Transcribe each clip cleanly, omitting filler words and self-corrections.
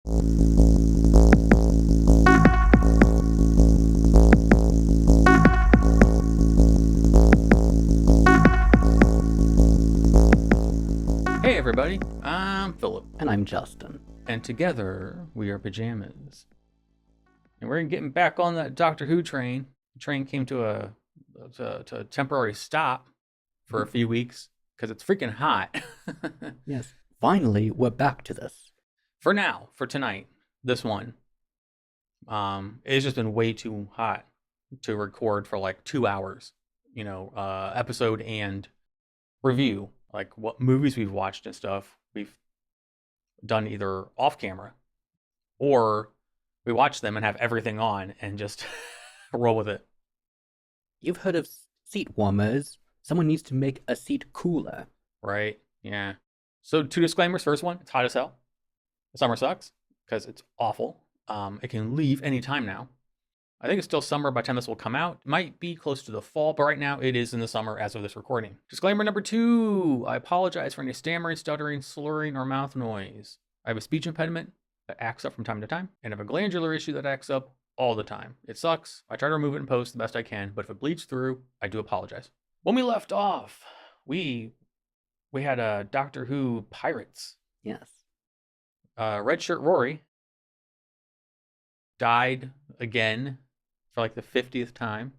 Hey everybody, I'm Philip. And I'm Justin. And together we are Pajamas. And we're getting back on that Doctor Who train. The train came to a temporary stop for a few weeks because it's freaking hot. Yes, finally we're back to this. For now, for tonight, this one. It's just been way too hot to record for like 2 hours. Episode and review. Like what movies we've watched and stuff. We've done either off camera or we watch them and have everything on and just roll with it. You've heard of seat warmers. Someone needs to make a seat cooler. Right? Yeah. So 2 disclaimers. First one, it's hot as hell. The summer sucks because it's awful. It can leave any time now. I think it's still summer by the time this will come out. It might be close to the fall, but right now it is in the summer as of this recording. Disclaimer number 2. I apologize for any stammering, stuttering, slurring, or mouth noise. I have a speech impediment that acts up from time to time, and I have a glandular issue that acts up all the time. It sucks. I try to remove it in post the best I can, but if it bleeds through, I do apologize. When we left off, we had a Doctor Who Pirates. Yes. Red Shirt Rory died again for like the 50th time.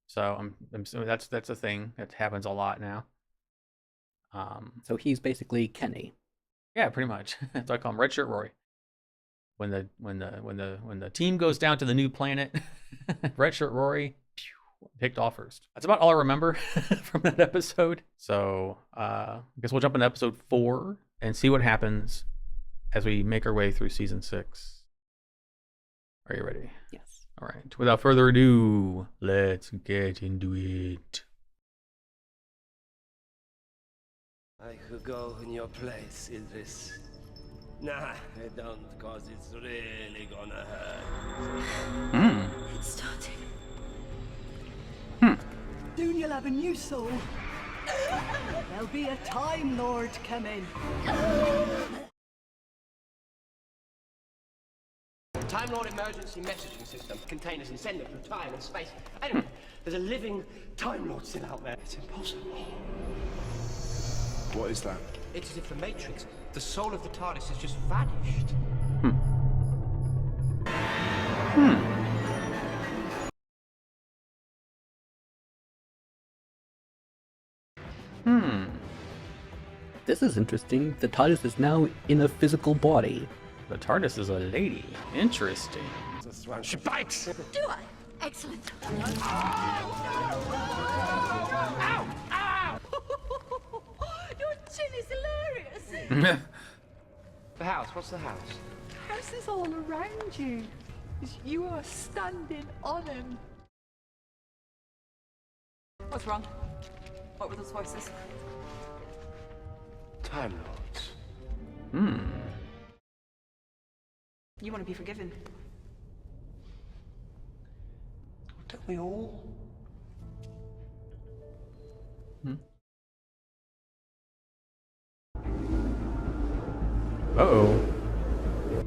So I'm assuming that's a thing that happens a lot now. So he's basically Kenny. Yeah, pretty much. That's why I call him Red Shirt Rory. When the team goes down to the new planet, Red Shirt Rory picked off first. That's about all I remember from that episode. So I guess we'll jump into episode 4 and see what happens as we make our way through season 6. Are you ready? Yes. All right. Without further ado, let's get into it. I could go in your place, Idris. Nah, I don't, cause it's really gonna hurt. It's starting. Soon you'll have a new soul. There'll be a Time Lord coming. Time Lord emergency messaging system. Containers and send them through time and space. Anyway, there's a living Time Lord still out there. It's impossible. What is that? It's as if the Matrix, the soul of the TARDIS, has just vanished. This is interesting. The TARDIS is now in a physical body. The TARDIS is a lady. Interesting. This one, she bites! Do I? Excellent. Ow! Ow! Your chin is hilarious. The house, what's the house? The house is all around you. You are standing on him. What's wrong? What were those voices? Time Lords. You want to be forgiven. Don't we all? Uh-oh.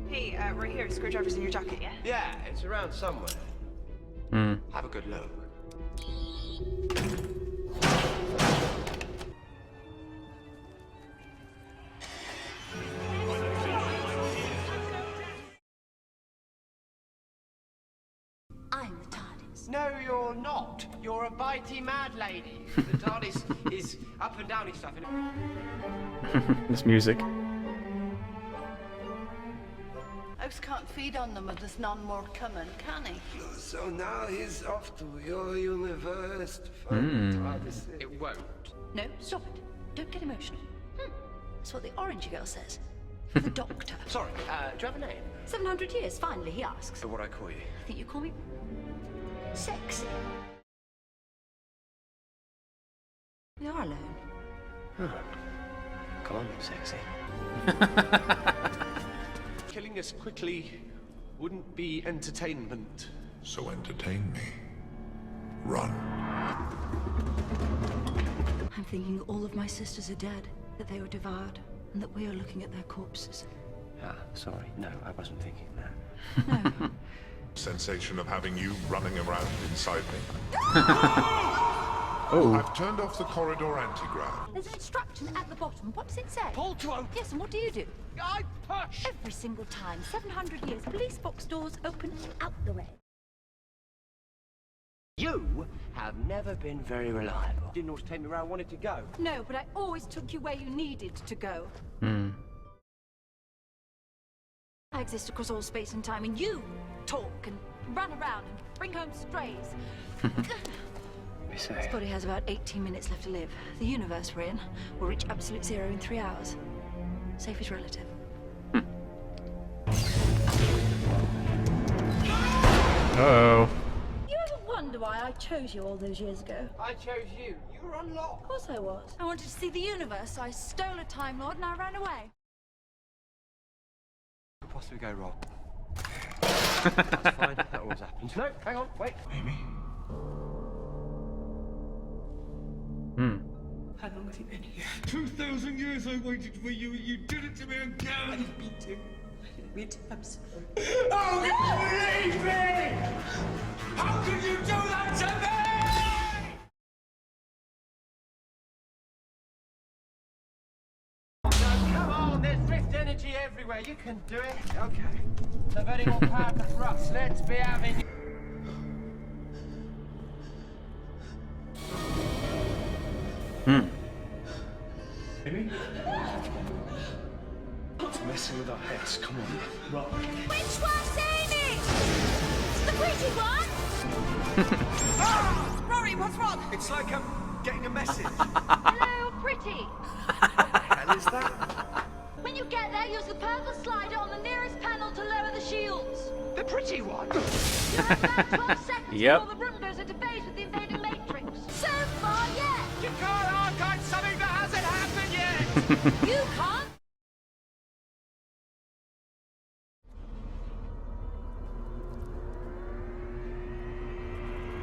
Hey, right here. Screwdriver's in your jacket, yeah? Yeah, it's around somewhere. Have a good look. I'm the TARDIS. No, you're not. You're a bitey mad lady. The TARDIS is up and downy stuff. This music. House can't feed on them if there's none more coming, can he? So now he's off to your universe to find the TARDIS. It won't. No, stop it. Don't get emotional. That's what the orange girl says. The doctor. Sorry, do you have a name? 700 years, finally, he asks. What I call you? I think you call me sexy. We are alone. Come on, sexy. Killing us quickly wouldn't be entertainment. So entertain me. Run. I'm thinking all of my sisters are dead, that they were devoured, and that we are looking at their corpses. Ah, sorry. No, I wasn't thinking that. Sensation of having you running around inside me. Oh. I've turned off the corridor anti-grav. There's an instruction at the bottom. What does it say? Pull to open. Yes, and what do you do? I push. Every single time, 700 years, police box doors open out the way. You have never been very reliable. Didn't always take me where I wanted to go. No, but I always took you where you needed to go. Hmm. I exist across all space and time, and you talk and run around and bring home strays. This body has about 18 minutes left to live. The universe we're in will reach absolute zero in 3 hours. Safe is relative. Uh-oh. You ever wonder why I chose you all those years ago? I chose you. You were unlocked. Of course I was. I wanted to see the universe, so I stole a Time Lord and I ran away. What could possibly go wrong? That's fine. That always happens. No, hang on. Wait. Amy? Hmm. How long have you been here? 2,000 years I waited for you, and you did it to me again! I didn't mean to. I'm sorry. Oh, you leave me! How could you do that to me? Come on, there's drift energy everywhere. You can do it. Okay. Diverting all power to thrust. Let's be having. Hmm. Amy? Stop messing with our heads. Come on. Right. Which one's Amy? The pretty one? Ah! Rory, what's wrong? It's like I'm getting a message. Hello, pretty. Hell is that? When you get there, use the purple slider on the nearest panel to lower the shields. The pretty one. You have about 12 seconds Yep. before the room goes into phase with the invading matrix. So far, yes. You can't archive something that hasn't happened yet. You can't.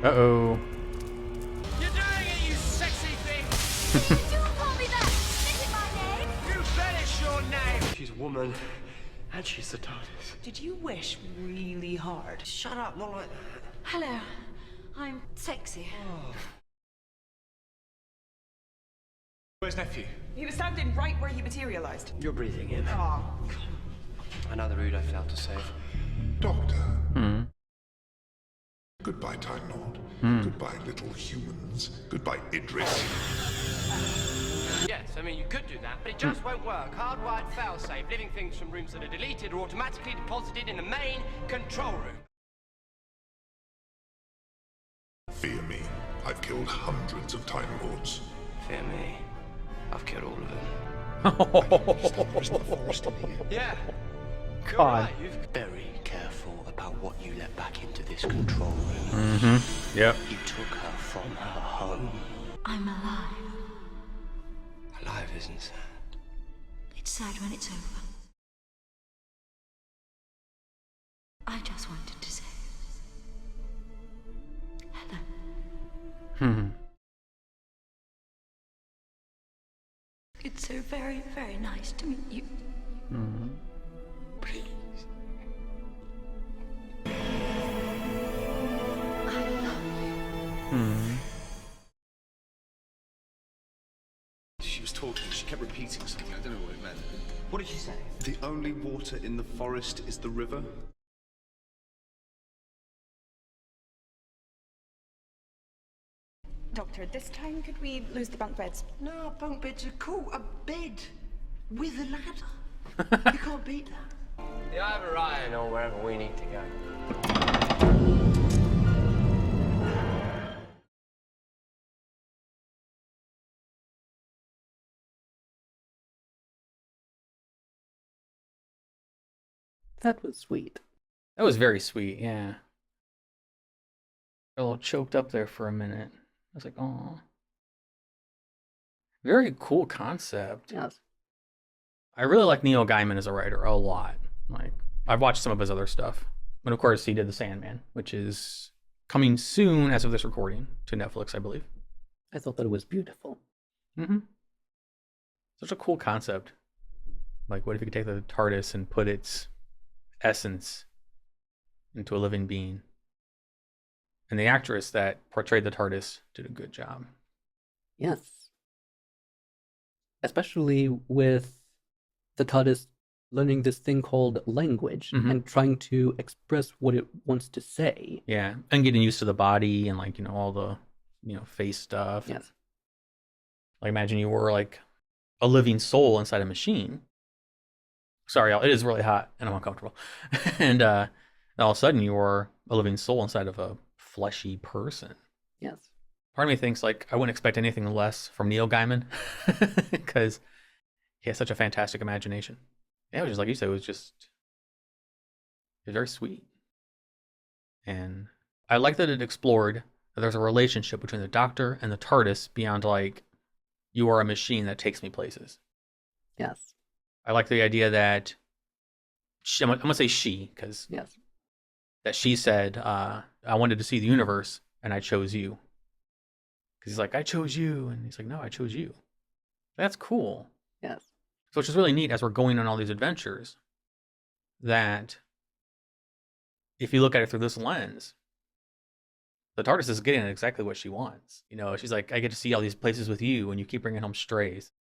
Uh-oh. You're doing it, you sexy thing. You call me that. Is it my name? You bet it's your name. She's a woman, and she's the TARDIS. Did you wish really hard? Shut up. Not like that. Hello. I'm sexy. Where's nephew? He was standing right where he materialized. You're breathing in. Oh, Another Rude I failed to save. Doctor. Hmm. Goodbye, Time Lord. Goodbye, little humans. Goodbye, Idris. Yes, I mean, you could do that, but it just won't work. Hardwired failsafe, living things from rooms that are deleted are automatically deposited in the main control room. Fear me. I've killed hundreds of Time Lords. Fear me. I've killed all of them. Yeah. You're God. right. You've very careful about what you let back into this control room. Mm-hmm. Yep. You took her from her home. I'm alive. Alive isn't sad. It's sad when it's over. I just wanted to say hello. Hmm. It's so very, very nice to meet you. Mm-hmm. Please. Hmm. She was talking. She kept repeating something. I don't know what it meant. What did she say? The only water in the forest is the river. Doctor, this time could we lose the bunk beds? No, bunk beds are cool. A bed with a ladder. You can't beat that. The Ivor Ryan or wherever we need to go. That was sweet. That was very sweet, yeah. A little choked up there for a minute. I was like, oh. Very cool concept. Yes. I really like Neil Gaiman as a writer a lot. Like, I've watched some of his other stuff. And of course, he did The Sandman, which is coming soon as of this recording to Netflix, I believe. I thought that it was beautiful. Mm-hmm. Such a cool concept. Like, what if you could take the TARDIS and put its essence into a living being? And the actress that portrayed the TARDIS did a good job. Yes. Especially with the TARDIS learning this thing called language and trying to express what it wants to say. Yeah, and getting used to the body and, like, all the, face stuff. Yes. Like, imagine you were like a living soul inside a machine. Sorry, y'all, it is really hot and I'm uncomfortable. And all of a sudden you were a living soul inside of a fleshy person. Yes. Part of me thinks, like, I wouldn't expect anything less from Neil Gaiman because he has such a fantastic imagination. Yeah, it was just like you said, it was very sweet. And I like that it explored that there's a relationship between the Doctor and the TARDIS beyond, like, you are a machine that takes me places. Yes. I like the idea that I'm going to say she, because yes, that she said, I wanted to see the universe and I chose you. Because he's like, I chose you. And he's like, no, I chose you. That's cool. Yes. So it's just really neat as we're going on all these adventures that if you look at it through this lens, the TARDIS is getting exactly what she wants. She's like, I get to see all these places with you and you keep bringing home strays.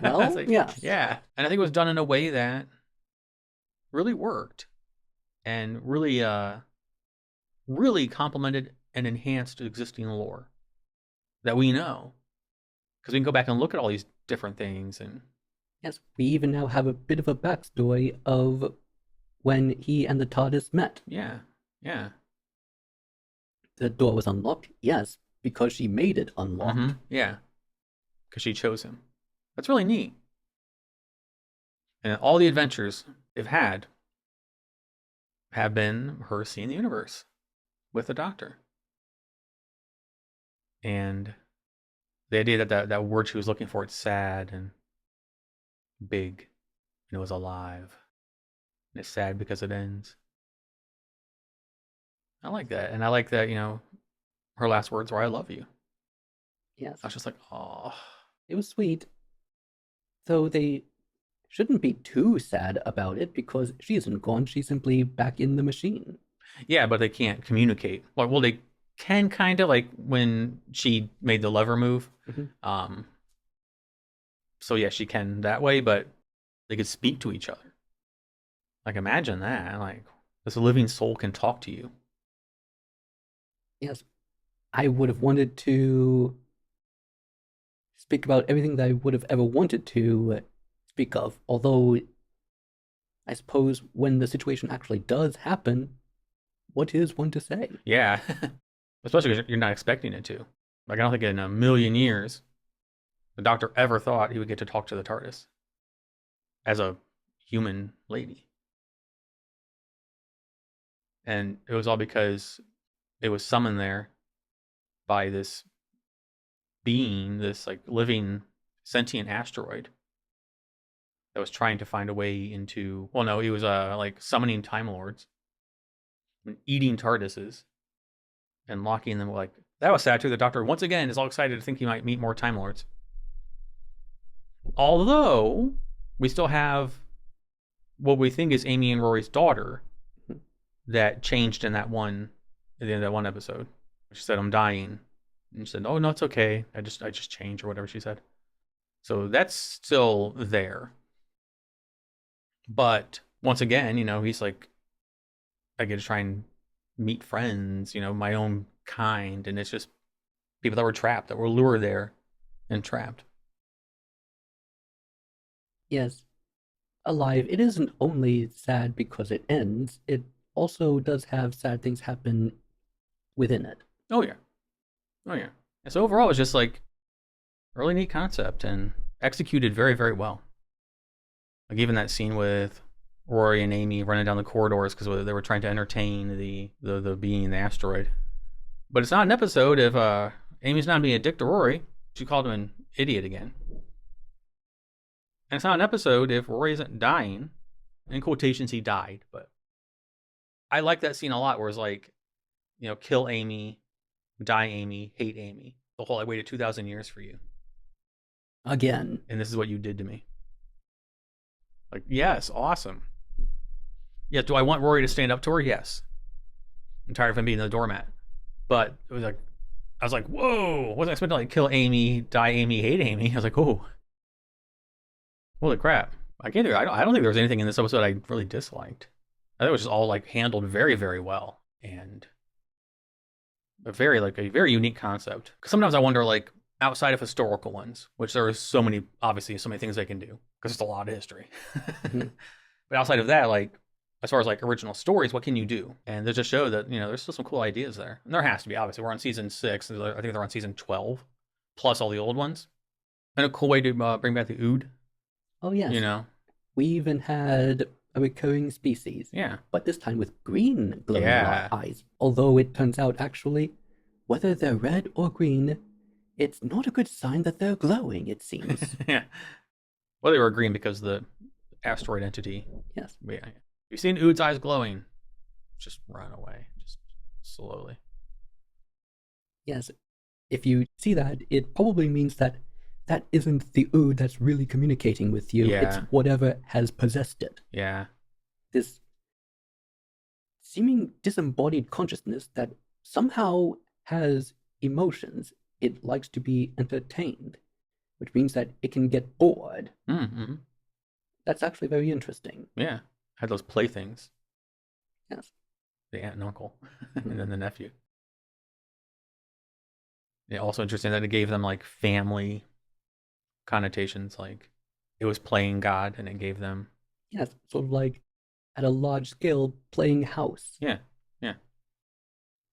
Well, like, yeah. Yeah. And I think it was done in a way that really worked and really, really complemented and enhanced existing lore that we know. Because we can go back and look at all these different things. And yes, we even now have a bit of a backstory of when he and the TARDIS met. Yeah. Yeah. The door was unlocked, yes, because she made it unlocked. Yeah. Because she chose him. That's really neat. And all the adventures they've had have been her seeing the universe with the Doctor. And the idea that word she was looking for, it's sad and big, and it was alive. And it's sad because it ends. I like that. And I like that, her last words were, I love you. Yes. I was just like, oh. It was sweet. Though they shouldn't be too sad about it because she isn't gone. She's simply back in the machine. Yeah, but they can't communicate. Well, they can kind of, like when she made the lever move. So yeah, she can that way, but they could speak to each other. Like, imagine that. Like, this living soul can talk to you. Yes. I would have wanted to speak about everything that I would have ever wanted to speak of. Although, I suppose when the situation actually does happen, what is one to say? Yeah. Especially because you're not expecting it to. Like, I don't think in a million years the Doctor ever thought he would get to talk to the TARDIS as a human lady. And it was all because it was summoned there by this being, this like living sentient asteroid that was trying to find a way into, well, no, he was like summoning Time Lords and eating TARDISes and locking them. Like, that was sad too. The Doctor once again is all excited to think he might meet more Time Lords. Although we still have what we think is Amy and Rory's daughter that changed in that one, at the end of that one episode. She said, I'm dying. And she said, oh, no, it's okay. I just changed, or whatever she said. So that's still there. But once again, he's like, I get to try and meet friends, my own kind. And it's just people that were trapped, that were lured there and trapped. Yes. Alive, it isn't only sad because it ends, it also does have sad things happen within it. Oh, yeah. Oh, yeah. And so overall, it's just like a really neat concept and executed very, very well. Like even that scene with Rory and Amy running down the corridors because they were trying to entertain the being, the asteroid. But it's not an episode if Amy's not being a dick to Rory. She called him an idiot again. And it's not an episode if Rory isn't dying. In quotations, he died. But I like that scene a lot where it's like, kill Amy, die Amy, hate Amy. The whole, I waited 2,000 years for you. Again. And this is what you did to me. Like, yes, awesome. Yeah, do I want Rory to stand up to her? Yes. I'm tired of him being the doormat. But it was like, I was like, whoa, wasn't expecting to like kill Amy, die Amy, hate Amy. I was like, oh, holy crap. I don't think there was anything in this episode I really disliked. I think it was just all like handled very, very well. And a very unique concept. Because sometimes I wonder, like, outside of historical ones, which there are so many things they can do, because it's a lot of history. Mm-hmm. But outside of that, like, as far as like original stories, what can you do? And there's a show that, there's still some cool ideas there. And there has to be, obviously. We're on season 6. I think they're on season 12, plus all the old ones. And a cool way to bring back the Ood. Oh, yes. We even had a recurring species. Yeah. But this time with green glowing eyes. Although it turns out, actually, whether they're red or green, it's not a good sign that they're glowing, it seems. Yeah. Well, they were green because the asteroid entity. Yes. Yeah. You've seen Ood's eyes glowing. Just run away. Just slowly. Yes. If you see that, it probably means that that isn't the Ood that's really communicating with you. Yeah. It's whatever has possessed it. Yeah. This seeming disembodied consciousness that somehow has emotions. It likes to be entertained, which means that it can get bored. Mm-hmm. That's actually very interesting. Yeah. Had those playthings. Yes. The aunt and uncle. And then the nephew. Yeah, also interesting that it gave them like family connotations, like it was playing God and it gave them. Yes, sort of like at a large scale playing house. Yeah. Yeah.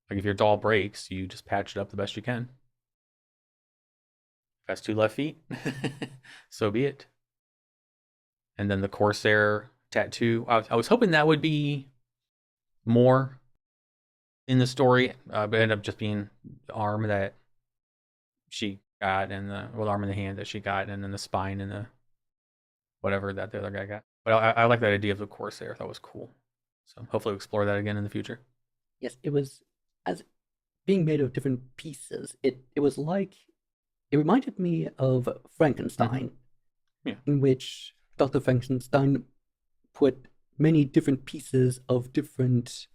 Like if your doll breaks, you just patch it up the best you can. If that's 2 left feet, so be it. And then the Corsair tattoo. I was hoping that would be more in the story, but it ended up just being the arm that she got, and the arm and the hand that she got, and then the spine and the whatever that the other guy got. But I like that idea of the Corsair. That was cool. So hopefully we'll explore that again in the future. Yes, it was as being made of different pieces. It was like it reminded me of Frankenstein, in which Dr. Frankenstein put many different pieces of different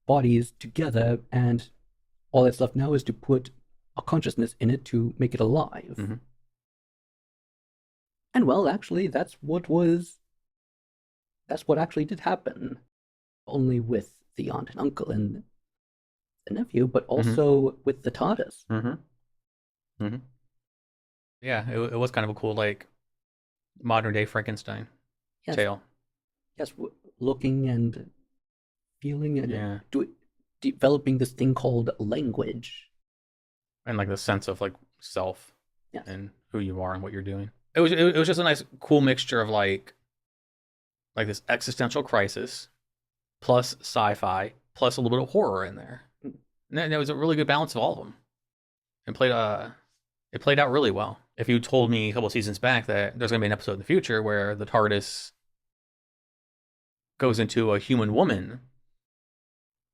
bodies together, and all that's left now is to put a consciousness in it to make it alive. Mm-hmm. And well, actually, that's what actually did happen. Only with the aunt and uncle and the nephew, but also with the TARDIS. Mm-hmm. Mm-hmm. Yeah, it was kind of a cool, like, modern day Frankenstein tale. Yes, looking and feeling and yeah. Developing this thing called language. And like the sense of like self, yes, and who you are and what you're doing. It was just a nice, cool mixture of like this existential crisis, plus sci-fi, plus a little bit of horror in there. And that was a really good balance of all of them. And it played out really well. If you told me a couple of seasons back that there's going to be an episode in the future where the TARDIS goes into a human woman,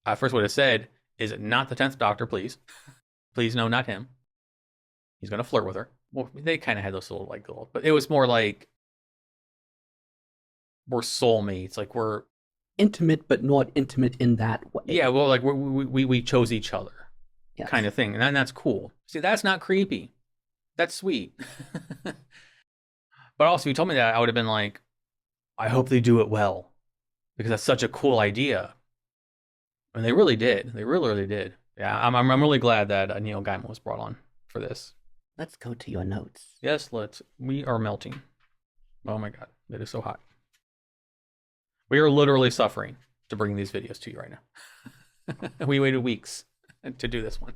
I first would have said, is it not the 10th Doctor, please? Please, no, not him. He's going to flirt with her. Well, they kind of had those little, but it was more like we're soulmates. Like we're intimate, but not intimate in that way. Yeah, well, like we chose each other, yes, kind of thing. And that's cool. See, that's not creepy. That's sweet. But also, if you told me that, I would have been like, I hope they do it well, because that's such a cool idea. And they really did. They really, really did. Yeah, I'm really glad that Neil Gaiman was brought on for this. Let's go to your notes. Yes, let's. We are melting. Oh my god, it is so hot. We are literally suffering to bring these videos to you right now. We waited weeks to do this one.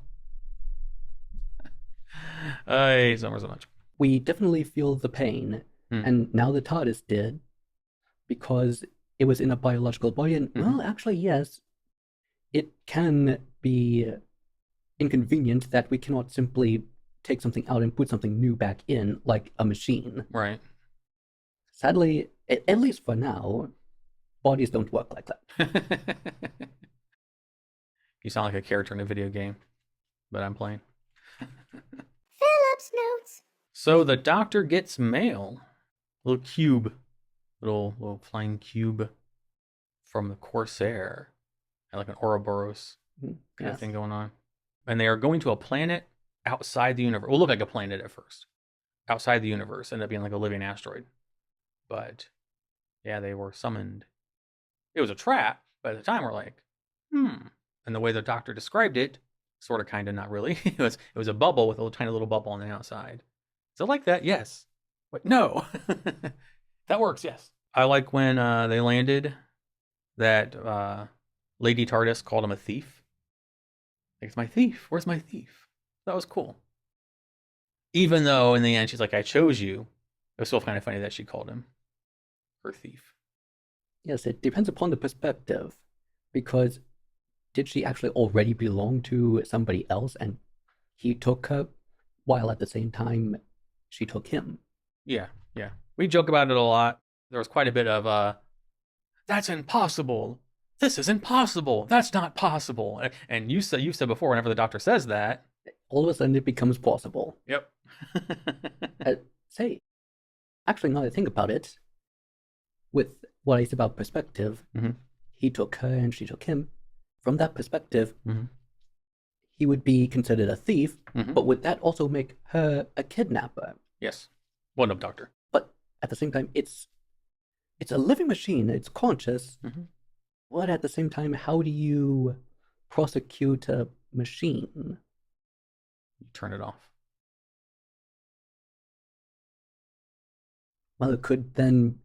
I hate summer so much. We definitely feel the pain, and now the TARDIS did, because it was in a biological body, and well, actually, yes, it can be inconvenient that we cannot simply take something out and put something new back in like a machine. Right. Sadly, at least for now, bodies don't work like that. You sound like a character in a video game that I'm playing. Philip's notes. So the Doctor gets mail. A little cube little flying cube from the Corsair. Had like an Ouroboros kind of thing going on. And they are going to a planet outside the universe. It will look like a planet at first. Outside the universe. Ended up being like a living asteroid. But yeah, they were summoned. It was a trap, but at the time we're like, And the way the doctor described it, sort of, kind of, not really. It was a bubble with a little, tiny little bubble on the outside. So like that, yes. But no. That works, yes. I like when they landed that Lady TARDIS called him a thief. Like, it's my thief. Where's my thief? That was cool. Even though in the end she's like, I chose you. It was still kind of funny that she called him her thief. Yes, it depends upon the perspective. Because did she actually already belong to somebody else and he took her, while at the same time she took him? Yeah. We joke about it a lot. There was quite a bit of, that's impossible. This is impossible. That's not possible. And you said before, whenever the doctor says that, all of a sudden it becomes possible. Yep. Actually, now that I think about it, with what I said about perspective, he took her and she took him. From that perspective, he would be considered a thief, but would that also make her a kidnapper? Yes. Well, no, doctor. But at the same time, it's a living machine. It's conscious. But at the same time, how do you prosecute a machine? You turn it off. Well, it could then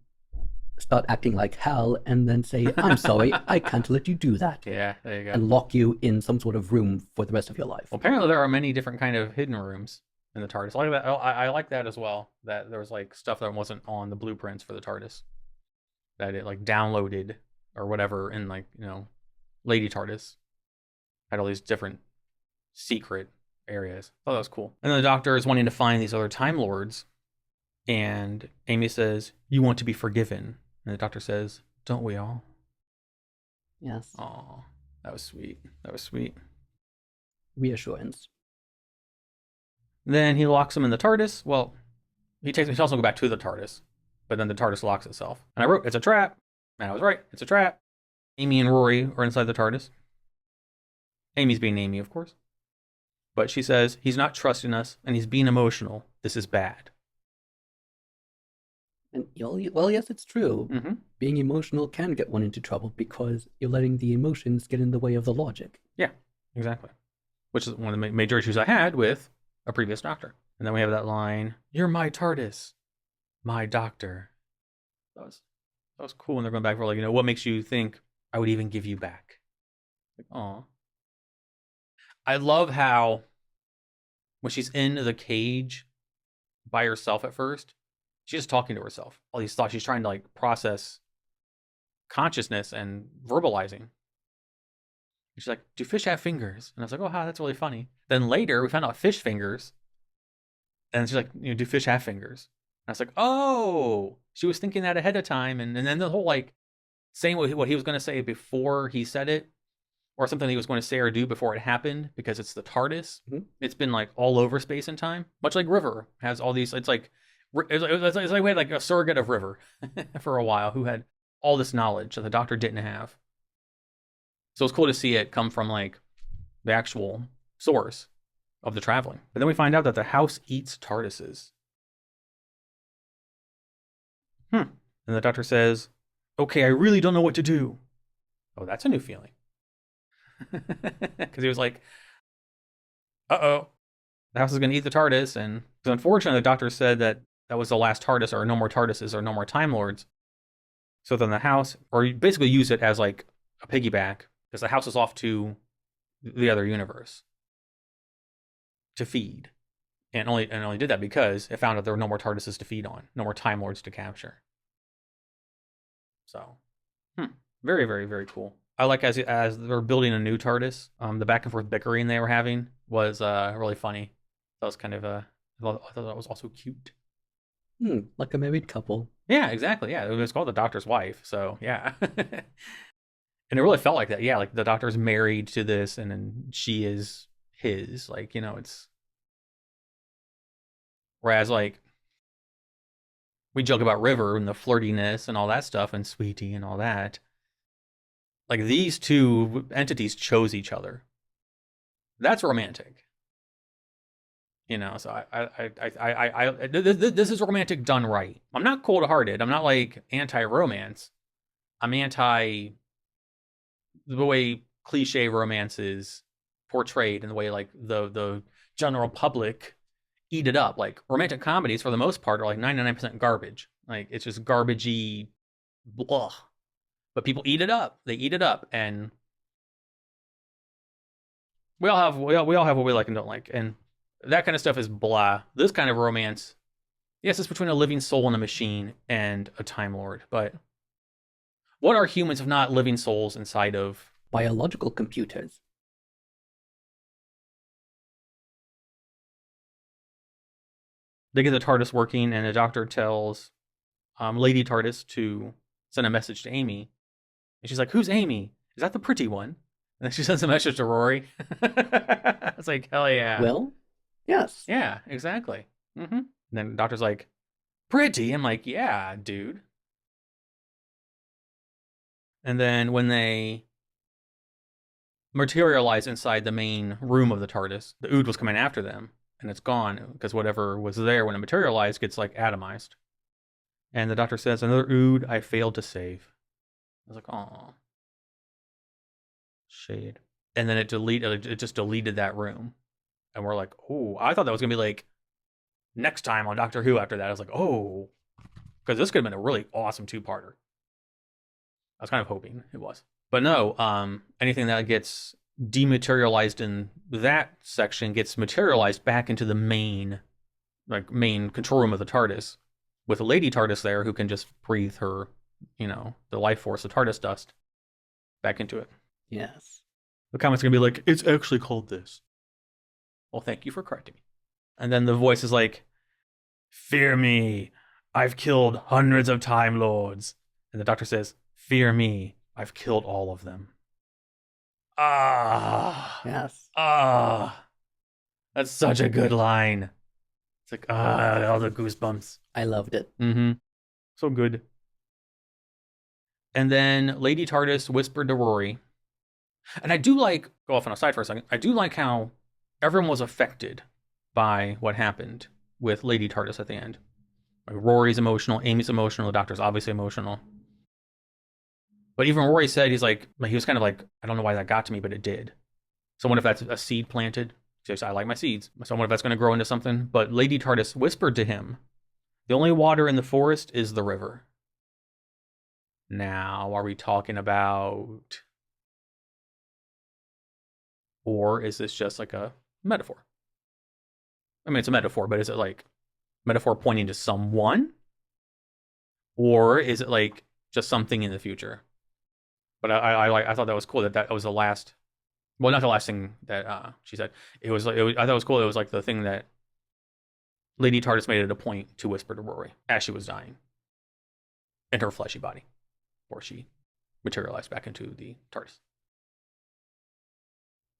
start acting like hell and then say, I'm sorry, I can't let you do that. Yeah, there you go. And lock you in some sort of room for the rest of your life. Well, apparently there are many different kind of hidden rooms in the TARDIS. I like that. I like that as well. That there was like stuff that wasn't on the blueprints for the TARDIS. That it like downloaded or whatever in, like, Lady TARDIS. Had all these different secret areas. Oh, that was cool. And then the doctor is wanting to find these other Time Lords. And Amy says, you want to be forgiven. And the doctor says, don't we all? Yes. Aw, that was sweet. That was sweet. Reassurance. Then he locks him in the TARDIS. Well, he tells him to go back to the TARDIS. But then the TARDIS locks itself. And I wrote, it's a trap. And I was right. It's a trap. Amy and Rory are inside the TARDIS. Amy's being Amy, of course. But she says, he's not trusting us, and he's being emotional. This is bad. And, well, yes, it's true. Being emotional can get one into trouble because you're letting the emotions get in the way of the logic. Yeah, exactly. Which is one of the major issues I had with a previous doctor. And then we have that line, you're my TARDIS, my doctor. That was cool. And they're going back for, like, what makes you think I would even give you back? Like, aw. I love how when she's in the cage by herself at first, she's just talking to herself. All these thoughts. She's trying to, like, process consciousness and verbalizing. And she's like, do fish have fingers? And I was like, oh, wow, that's really funny. Then later, we found out fish fingers. And she's like, do fish have fingers? And I was like, oh, she was thinking that ahead of time. And then the whole, like, saying what he was going to say before he said it, or something he was going to say or do before it happened, because it's the TARDIS. It's been, like, all over space and time. Much like River has all these, it's like we had like a surrogate of River for a while who had all this knowledge that the doctor didn't have. So it's cool to see it come from, like, the actual source of the traveling. But then we find out that the house eats TARDISes. And the doctor says, okay, I really don't know what to do. Oh, that's a new feeling. Because he was like, uh-oh, the house is going to eat the TARDIS. And unfortunately, the doctor said that was the last TARDIS, or no more TARDISes, or no more Time Lords. So then the house, or you basically use it as like a piggyback, because the house is off to the other universe to feed. And only did that because it found out there were no more TARDISes to feed on, no more Time Lords to capture. So, very, very, very cool. I like as they're building a new TARDIS, the back and forth bickering they were having was really funny. That was kind of I thought that was also cute. Like a married couple. Yeah, exactly. Yeah, it was called The Doctor's Wife. So yeah, and it really felt like that. Yeah, like the doctor's married to this, and then she is his. Like, it's. Whereas, like, we joke about River and the flirtiness and all that stuff and Sweetie and all that. Like, these two entities chose each other. That's romantic. You know, so this is romantic done right. I'm not cold-hearted. I'm not like anti-romance. I'm anti the way cliche romance is portrayed and the way like the general public eat it up. Like, romantic comedies for the most part are like 99% garbage. Like, it's just garbagey blah. But people eat it up. They eat it up, and we all have what we like and don't like, and that kind of stuff is blah. This kind of romance, yes, it's between a living soul and a machine and a Time Lord, but what are humans if not living souls inside of biological computers? They get the TARDIS working, and the Doctor tells Lady TARDIS to send a message to Amy. And she's like, "Who's Amy? Is that the pretty one?" And then she sends a message to Rory. It's like, hell yeah. Well, yes. Yeah, exactly. And then the Doctor's like, "Pretty?" I'm like, "Yeah, dude." And then when they materialize inside the main room of the TARDIS, the Ood was coming after them, and it's gone because whatever was there when it materialized gets like atomized. And the Doctor says, "Another Ood I failed to save." I was like, "Aw, shade." And then it just deleted that room, and we're like, "Oh!" I thought that was gonna be like next time on Doctor Who. After that, I was like, "Oh," because this could have been a really awesome two-parter. I was kind of hoping it was, but no. Anything that gets dematerialized in that section gets materialized back into the main control room of the TARDIS, with a Lady TARDIS there who can just breathe her, the life force of TARDIS dust back into it. Yes. The comments are gonna be like, "It's actually called this." Well, thank you for correcting me. And then the voice is like, "Fear me, I've killed hundreds of Time Lords." And the Doctor says, "Fear me, I've killed all of them." Yes. That's such a good line. It's like, all the goosebumps. I loved it. So good. And then Lady TARDIS whispered to Rory, and I do like, go off on a side for a second, I do like how everyone was affected by what happened with Lady TARDIS at the end. Like, Rory's emotional, Amy's emotional, the Doctor's obviously emotional. But even Rory said, he was kind of like, "I don't know why that got to me, but it did." So I wonder if that's a seed planted. Because I like my seeds. So I wonder if that's going to grow into something. But Lady TARDIS whispered to him, "The only water in the forest is the river." Now, are we talking about... Or is this just like a metaphor? I mean, it's a metaphor, but is it like metaphor pointing to someone? Or is it like just something in the future? But I thought that was cool that was the last, well, not the last thing that she said. I thought it was cool. It was like the thing that Lady TARDIS made it a point to whisper to Rory as she was dying in her fleshy body, before she materialized back into the TARDIS.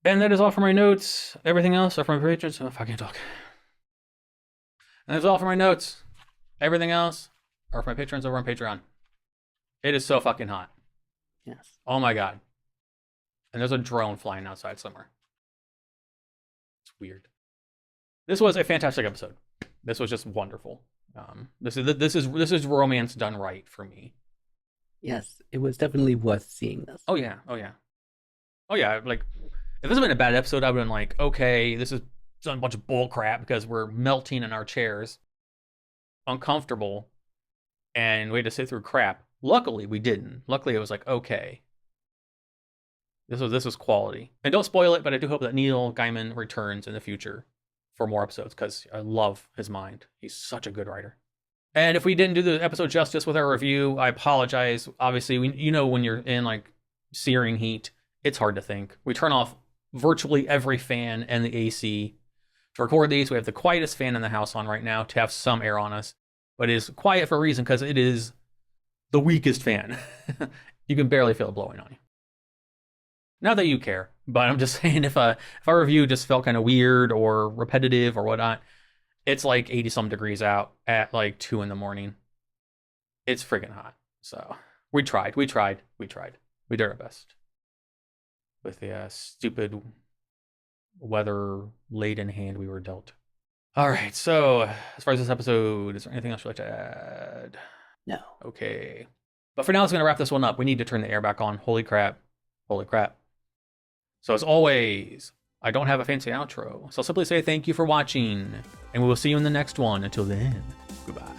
And that is all for my notes. Everything else are from my patrons. Oh, if I can't talk. And that's all for my notes. Everything else are from my patrons over on Patreon. It is so fucking hot. Yes. Oh my god. And there's a drone flying outside somewhere. It's weird. This was a fantastic episode. This was just wonderful. This is romance done right for me. Yes, it was definitely worth seeing this. Oh yeah. Like, if this had been a bad episode, I would have been like, okay, this is a bunch of bull crap because we're melting in our chairs, uncomfortable, and we had to sit through crap. Luckily, we didn't. Luckily, it was like, okay, this was quality. And don't spoil it, but I do hope that Neil Gaiman returns in the future for more episodes because I love his mind. He's such a good writer. And if we didn't do the episode justice with our review, I apologize. Obviously, when you're in like searing heat, it's hard to think. We turn off virtually every fan and the AC to record these. We have the quietest fan in the house on right now to have some air on us, but it is quiet for a reason because it is the weakest fan. You can barely feel it blowing on you. Not that you care, but I'm just saying if our review just felt kind of weird or repetitive or whatnot, it's like 80 some degrees out at like 2 in the morning. it's friggin' hot. So we tried. We did our best with the stupid weather laden hand we were dealt. All right, so as far as this episode, is there anything else you'd like to add? No. Okay. But for now, it's going to wrap this one up. We need to turn the air back on. Holy crap. Holy crap. So as always, I don't have a fancy outro. So I'll simply say thank you for watching, and we will see you in the next one. Until then, goodbye.